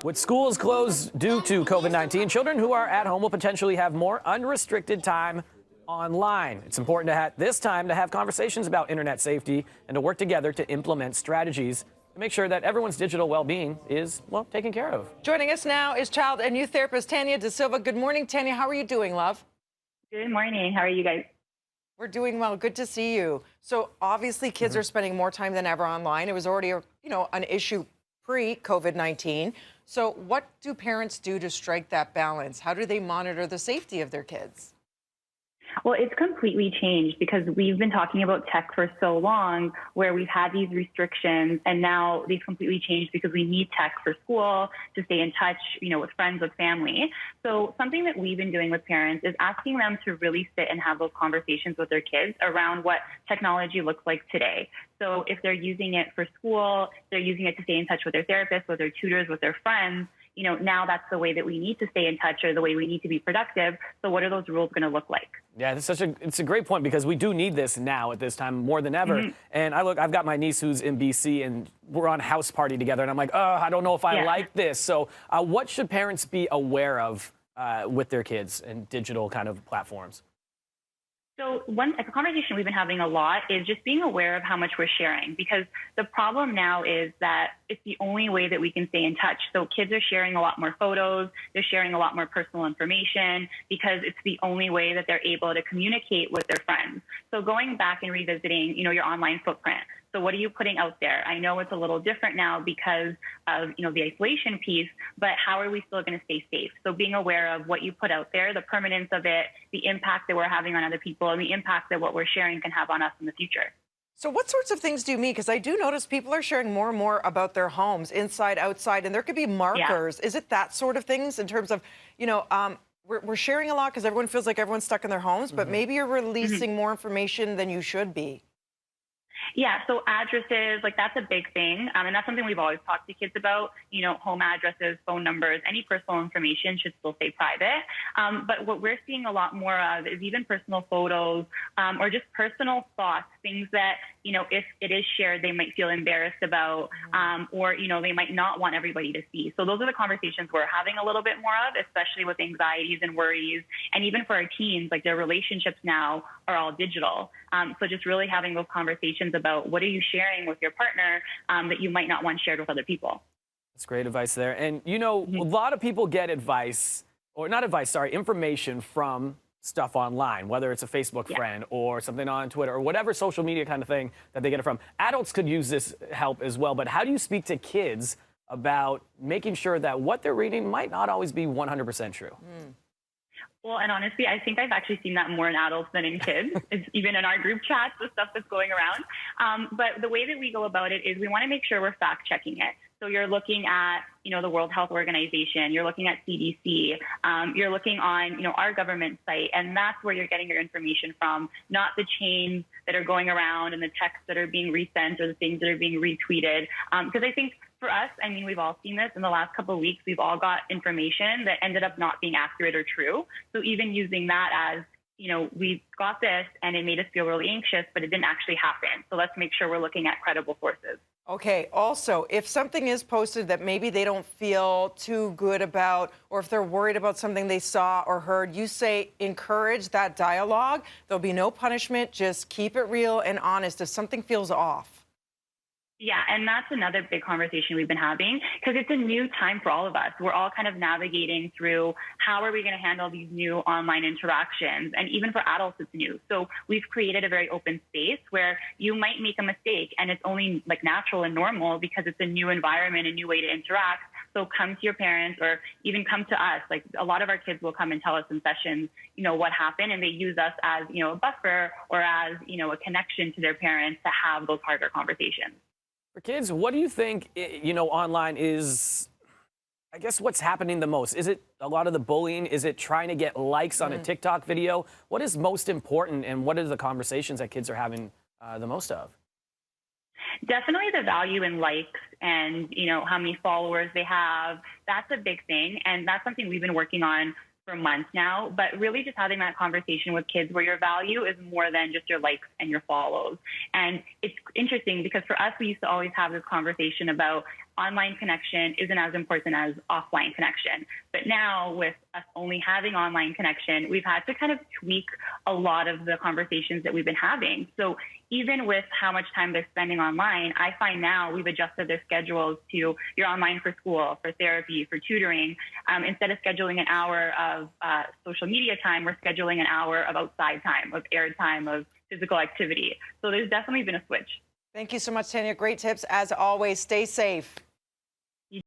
With schools closed due to COVID-19, children who are at home will potentially have more unrestricted time online. It's important to have this time to have conversations about internet safety and to work together to implement strategies to make sure that everyone's digital well-being is, well, taken care of. Joining us now is child and youth therapist Tania DaSilva. Good morning, Tania. How are you doing, love? Good morning. How are you guys? We're doing well. Good to see you. So obviously kids are spending more time than ever online. It was already, an issue pre-COVID-19. So what do parents do to strike that balance? How do they monitor the safety of their kids? Well, it's completely changed because we've been talking about tech for so long where we've had these restrictions and now they've completely changed because we need tech for school to stay in touch, with friends, with family. So something that we've been doing with parents is asking them to really sit and have those conversations with their kids around what technology looks like today. So if they're using it for school, they're using it to stay in touch with their therapist, with their tutors, with their friends. Now that's the way that we need to stay in touch or the way we need to be productive. So what are those rules going to look like? Yeah, it's a great point because we do need this now at this time more than ever. And I've got my niece who's in BC and we're on house party together and I'm like, I don't know if I like this. So what should parents be aware of with their kids and digital kind of platforms? So a conversation we've been having a lot is just being aware of how much we're sharing, because the problem now is that it's the only way that we can stay in touch. So kids are sharing a lot more photos, they're sharing a lot more personal information because it's the only way that they're able to communicate with their friends. So going back and revisiting, your online footprint. So what are you putting out there? I know it's a little different now because of, the isolation piece, but how are we still going to stay safe? So being aware of what you put out there, the permanence of it, the impact that we're having on other people, and the impact that what we're sharing can have on us in the future. So what sorts of things do you mean? Because I do notice people are sharing more and more about their homes, inside, outside, and there could be markers. Yeah. Is it that sort of things in terms of, we're sharing a lot because everyone feels like everyone's stuck in their homes, but maybe you're releasing more information than you should be. Yeah, so addresses, that's a big thing. And that's something we've always talked to kids about, home addresses, phone numbers, any personal information should still stay private. But what we're seeing a lot more of is even personal photos or just personal thoughts, things that, if it is shared, they might feel embarrassed about or, they might not want everybody to see. So those are the conversations we're having a little bit more of, especially with anxieties and worries. And even for our teens, their relationships now are all digital. So just really having those conversations about what are you sharing with your partner that you might not want shared with other people. That's great advice there. And, a lot of people get information from stuff online, whether it's a Facebook friend or something on Twitter or whatever social media kind of thing that they get it from. Adults could use this help as well. But how do you speak to kids about making sure that what they're reading might not always be 100% true? Well, and honestly, I think I've actually seen that more in adults than in kids. It's even in our group chats, the stuff that's going around. But the way that we go about it is we want to make sure we're fact checking it. So you're looking at, the World Health Organization, you're looking at CDC, you're looking on, our government site, and that's where you're getting your information from, not the chains that are going around and the texts that are being resent or the things that are being retweeted. Because I think for us, we've all seen this in the last couple of weeks, we've all got information that ended up not being accurate or true. So even using that as, we got this and it made us feel really anxious, but it didn't actually happen. So let's make sure we're looking at credible sources. Okay. Also, if something is posted that maybe they don't feel too good about, or if they're worried about something they saw or heard, you say encourage that dialogue. There'll be no punishment. Just keep it real and honest if something feels off. Yeah, and that's another big conversation we've been having because it's a new time for all of us. We're all kind of navigating through how are we going to handle these new online interactions. And even for adults, it's new. So we've created a very open space where you might make a mistake and it's only natural and normal because it's a new environment, a new way to interact. So come to your parents or even come to us. A lot of our kids will come and tell us in sessions, what happened, and they use us as, a buffer or as, a connection to their parents to have those harder conversations. For kids, what do you think, online is, I guess, what's happening the most? Is it a lot of the bullying? Is it trying to get likes on a TikTok video? What is most important and what are the conversations that kids are having the most of? Definitely the value in likes and, how many followers they have. That's a big thing. And that's something we've been working on for months now, but really just having that conversation with kids where your value is more than just your likes and your follows. And it's interesting because for us, we used to always have this conversation about online connection isn't as important as offline connection. But now with us only having online connection, we've had to kind of tweak a lot of the conversations that we've been having. So even with how much time they're spending online, I find now we've adjusted their schedules to you're online for school, for therapy, for tutoring. Instead of scheduling an hour of social media time, we're scheduling an hour of outside time, of air time, of physical activity. So there's definitely been a switch. Thank you so much, Tania. Great tips as always. Stay safe.